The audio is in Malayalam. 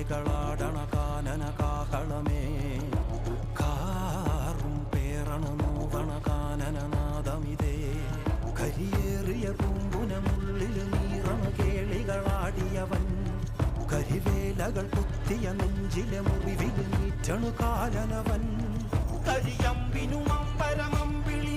കേളികളാടണ കാനന കാഹളമേ കാറും പേറണ നൂതണ കാനനനാദമിതേ കരിയേറിയ പൂമ്പുനമുള്ളിൽ നീറണ കേളികളാടിയവൻ കരിവേലകൾ കുത്തിയ നെഞ്ചിലെ മുറിവിൽ നീറ്റണു കാലനവൻ കരിയമ്പിനും അമ്പരമമ്പിളി